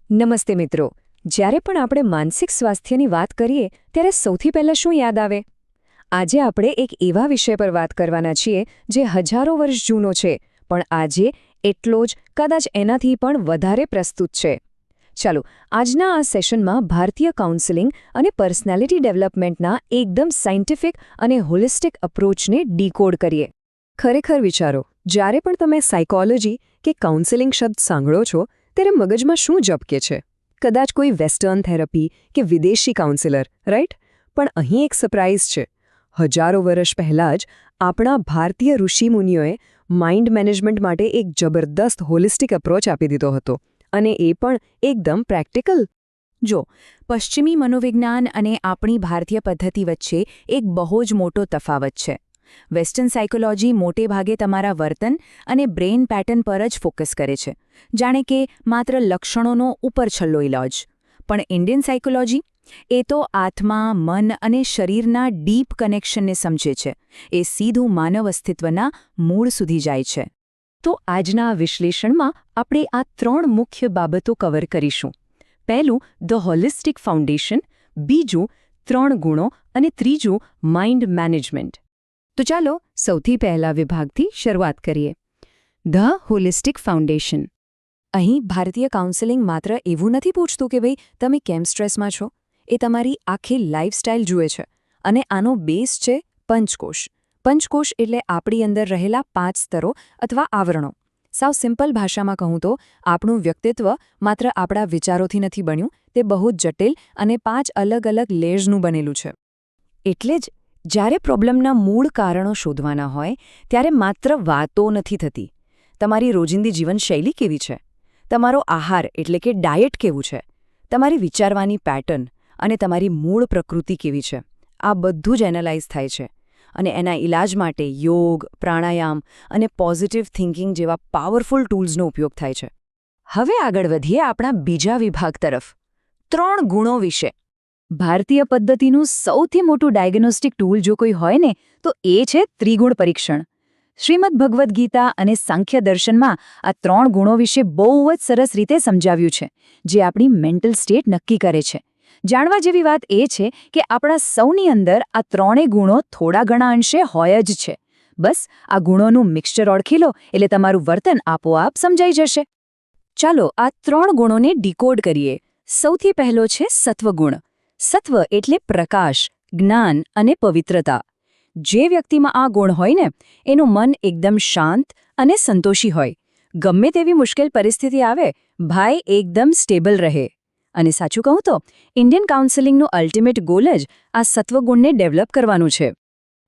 નમસ્તે મિત્રો, જ્યારે પણ આપણે માનસિક સ્વાસ્થ્યની વાત કરીએ ત્યારે સૌથી પહેલાં શું યાદ આવે? આજે આપણે એક એવા વિષય પર વાત કરવાના છીએ જે હજારો વર્ષ જૂનો છે, પણ આજે એટલો જ, કદાચ એનાથી પણ વધારે પ્રસ્તુત છે. ચાલો, આજના આ સેશનમાં ભારતીય કાઉન્સેલિંગ અને પર્સનાલિટી ડેવલપમેન્ટના એકદમ સાયન્ટિફિક અને હોલિસ્ટિક અપ્રોચને ડીકોડ કરીએ. ખરેખર વિચારો, જ્યારે પણ તમે સાયકોલોજી કે કાઉન્સેલિંગ શબ્દ સાંભળો છો ત્યારે મગજમાં શું ઝબકે છે? કદાચ કોઈ વેસ્ટર્ન થેરપી કે વિદેશી કાઉન્સેલર, રાઈટ? પણ અહીં એક સરપ્રાઇઝ છે. હજારો વર્ષ પહેલાં જ આપણા ભારતીય ઋષિમુનિઓએ માઇન્ડ મેનેજમેન્ટ માટે એક જબરદસ્ત હોલિસ્ટિક અપ્રોચ આપી દીધો હતો, અને એ પણ એકદમ પ્રેક્ટિકલ. જો પશ્ચિમી મનોવિજ્ઞાન અને આપણી ભારતીય પદ્ધતિ વચ્ચે એક બહુ જ મોટો તફાવત છે. વેસ્ટર્ન સાયકોલોજી મોટે ભાગે તમારા વર્તન અને બ્રેઇન પેટર્ન પર જ ફોકસ કરે છે, જાણે કે માત્ર લક્ષણોનો ઉપરછલ્લો ઇલાજ. પણ ઇન્ડિયન સાયકોલોજી એ તો આત્મા, મન અને શરીરના ડીપ કનેક્શનને સમજે છે. એ સીધું માનવ અસ્તિત્વના મૂળ સુધી જાય છે. તો આજના આ વિશ્લેષણમાં આપણે આ 3 મુખ્ય બાબતો કવર કરીશું. પહેલું, ધ હોલિસ્ટિક ફાઉન્ડેશન. બીજું, 3 ગુણો. અને ત્રીજું, માઇન્ડ મેનેજમેન્ટ. તો ચાલો સૌથી પહેલા વિભાગથી શરૂઆત કરીએ. The holistic foundation. અહીં ભારતીય કાઉન્સેલિંગ માત્ર એવું નથી પૂછતું કે ભાઈ તમે કેમ સ્ટ્રેસમાં છો. એ તમારી આખી લાઇફસ્ટાઇલ જુએ છે. અને આનો બેઝ છે પંચકોશ. પંચકોશ એટલે આપણી અંદર રહેલા 5 સ્તરો અથવા આવરણો. સાવ સિમ્પલ ભાષામાં કહું તો આપણું વ્યક્તિત્વ માત્ર આપણા વિચારોથી નથી બન્યું, તે બહુ જ જટિલ અને 5 અલગ અલગ લેયર્સનું બનેલું છે. એટલે જ જ્યારે પ્રોબ્લેમના મૂળ કારણો શોધવાના હોય ત્યારે માત્ર વાતો નથી થતી. તમારી રોજિંદી જીવનશૈલી કેવી છે? તમારો આહાર એટલે કે ડાયટ કેવું છે? તમારી વિચારવાની પેટર્ન અને તમારી મૂળ પ્રકૃતિ કેવી છે? આ બધું જ એનાલાઇઝ થાય છે. અને એના ઇલાજ માટે યોગ, પ્રાણાયામ અને પોઝિટિવ થિંકિંગ જેવા પાવરફુલ ટૂલ્સનો ઉપયોગ થાય છે. હવે આગળ વધીએ આપણા બીજા વિભાગ તરફ, 3 ગુણો વિશે. ભારતીય પદ્ધતિનું સૌથી મોટું ડાયગ્નોસ્ટિક ટૂલ જો કોઈ હોય ને તો એ છે ત્રિગુણ પરીક્ષણ. શ્રીમદ ભગવદ્ ગીતા અને સાંખ્ય દર્શનમાં આ 3 ગુણો વિશે બહુ જ સરસ રીતે સમજાવ્યું છે, જે આપણી મેન્ટલ સ્ટેટ નક્કી કરે છે. જાણવા જેવી વાત એ છે કે આપણા સૌની અંદર આ 3 ગુણો થોડા ઘણા અંશે હોય જ છે. બસ આ ગુણોનું મિક્સચર ઓળખી લો એટલે તમારું વર્તન આપોઆપ સમજાઈ જશે. ચાલો આ 3 ગુણોને ડીકોડ કરીએ. સૌથી પહેલો છે સત્વગુણ. સત્વ એટલે પ્રકાશ, જ્ઞાન અને પવિત્રતા. જે વ્યક્તિમાં આ ગુણ હોય ને એનું મન એકદમ શાંત અને સંતોષી હોય. ગમે તેવી મુશ્કેલ પરિસ્થિતિ આવે, ભાઈ એકદમ સ્ટેબલ રહે. અને સાચું કહું તો ઇન્ડિયન કાઉન્સેલિંગનું અલ્ટિમેટ ગોલ જ આ સત્વગુણને ડેવલપ કરવાનું છે.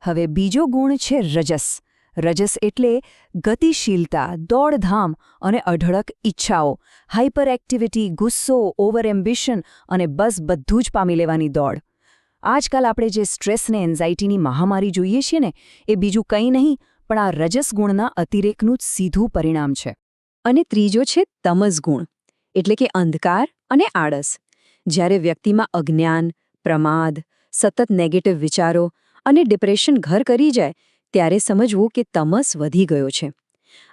હવે બીજો ગુણ છે રજસ. રજસ એટલે ગતિશીલતા, દોડધામ અને અઢળક ઈચ્છાઓ, હાઇપર એક્ટિવિટી, ગુસ્સો, ઓવર એમ્બિશન અને બસ બધું જ પામી લેવાની દોડ. આજકાલ આપણે જે સ્ટ્રેસ ને એન્ઝાઇટીની મહામારી જોઈએ છીએ ને એ બીજું કંઈ નહીં પણ આ રજસ ગુણના અતિરેકનું જ સીધું પરિણામ છે. અને ત્રીજો છે તમસ ગુણ, એટલે કે અંધકાર અને આળસ. જ્યારે વ્યક્તિમાં અજ્ઞાન, પ્રમાદ, સતત નેગેટિવ વિચારો અને ડિપ્રેશન ઘર કરી જાય ત્યારે સમજવું કે તમસ વધી ગયો છે.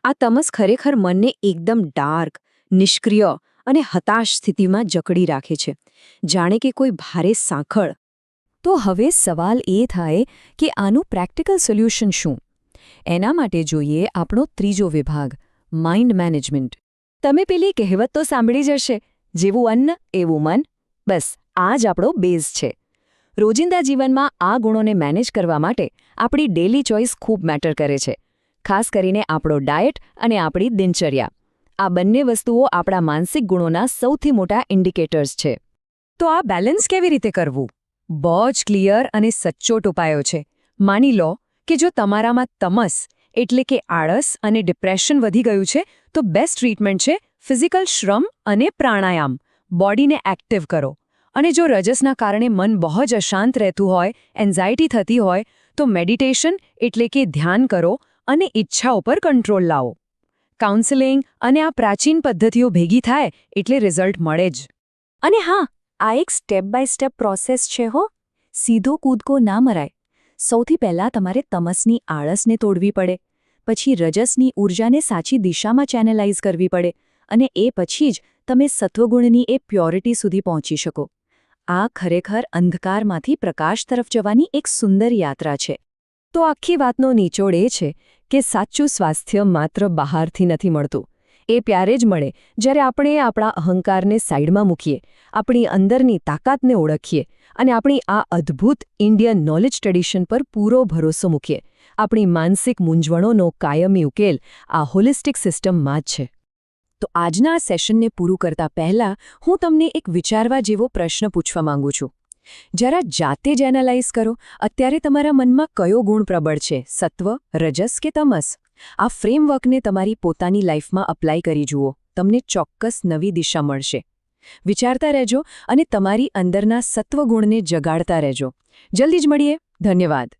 આ તમસ ખરેખર મનને એકદમ ડાર્ક, નિષ્ક્રિય અને હતાશ સ્થિતિમાં જકડી રાખે છે, જાણે કે કોઈ ભારે સાંકળ. તો હવે સવાલ એ થાય કે આનું પ્રેક્ટિકલ સોલ્યુશન શું? એના માટે જોઈએ આપણો ત્રીજો વિભાગ, માઇન્ડ મેનેજમેન્ટ. તમે પેલી કહેવત તો સાંભળી જ હશે, જેવું અન્ન એવું મન. બસ આ જ આપણો બેઝ છે. રોજિંદા જીવનમાં આ ગુણોને મેનેજ કરવા માટે આપણી ડેલી ચોઇસ ખૂબ મેટર કરે છે. ખાસ કરીને આપણો ડાયટ અને આપણી દિનચર્યા. આ બંને વસ્તુઓ આપણા માનસિક ગુણોના સૌથી મોટા ઇન્ડિકેટર્સ છે. તો આ બેલેન્સ કેવી રીતે કરવું? બહુ જ ક્લિયર અને સચોટ ઉપાયો છે. માની લો કે જો તમારામાં તમસ એટલે કે આળસ અને ડિપ્રેશન વધી ગયું છે તો બેસ્ટ ટ્રીટમેન્ટ છે ફિઝિકલ શ્રમ અને પ્રાણાયામ. બોડીને એક્ટિવ કરો. અને જો રજસના કારણે મન બહુ જ અશાંત રહેતું હોય, એન્ઝાઇટી થતી હોય, તો મેડિટેશન એટલે કે ધ્યાન કરો અને ઈચ્છાઓ પર કંટ્રોલ લાવો. કાઉન્સેલિંગ અને આ પ્રાચીન પદ્ધતિઓ ભેગી થાય એટલે રિઝલ્ટ મળે જ. અને હા, આ એક સ્ટેપ બાય સ્ટેપ પ્રોસેસ છે હો. સીધો કૂદકો ના મરાય. સૌથી પહેલાં તમારે તમસની આળસને તોડવી પડે, પછી રજસની ઊર્જાને સાચી દિશામાં ચેનલાઇઝ કરવી પડે, અને એ પછી જ તમે સત્વગુણની એ પ્યોરિટી સુધી પહોંચી શકો. આ ખરેખર અંધકારમાંથી પ્રકાશ તરફ જવાની એક સુંદર યાત્રા છે. તો આખી વાતનો નિચોડ એ છે કે સાચું સ્વાસ્થ્ય માત્ર બહારથી નથી મળતું. એ ત્યારે જ મળે જ્યારે આપણે આપણા અહંકારને સાઈડમાં મૂકીએ, આપણી અંદરની તાકાતને ઓળખીએ અને આપણી આ અદ્ભુત ઇન્ડિયન નોલેજ ટ્રેડિશન પર પૂરો ભરોસો મૂકીએ. આપણી માનસિક મૂંઝવણોનો કાયમી ઉકેલ આ હોલિસ્ટિક સિસ્ટમમાં જ છે. તો આજના આ સેશનને પૂરું કરતા પહેલાં હું તમને એક વિચારવા જેવો પ્રશ્ન પૂછવા માંગુ છું. જરા જાતે જ એનાલાઇઝ કરો, અત્યારે તમારા મનમાં કયો ગુણ પ્રબળ છે, સત્વ, રજસ કે તમસ? આ ફ્રેમવર્કને તમારી પોતાની લાઈફમાં અપ્લાય કરી જુઓ. તમને ચોક્કસ નવી દિશા મળશે. વિચારતા રહેજો અને તમારી અંદરના સત્વગુણને જગાડતા રહેજો. જલ્દી જ મળીએ. ધન્યવાદ.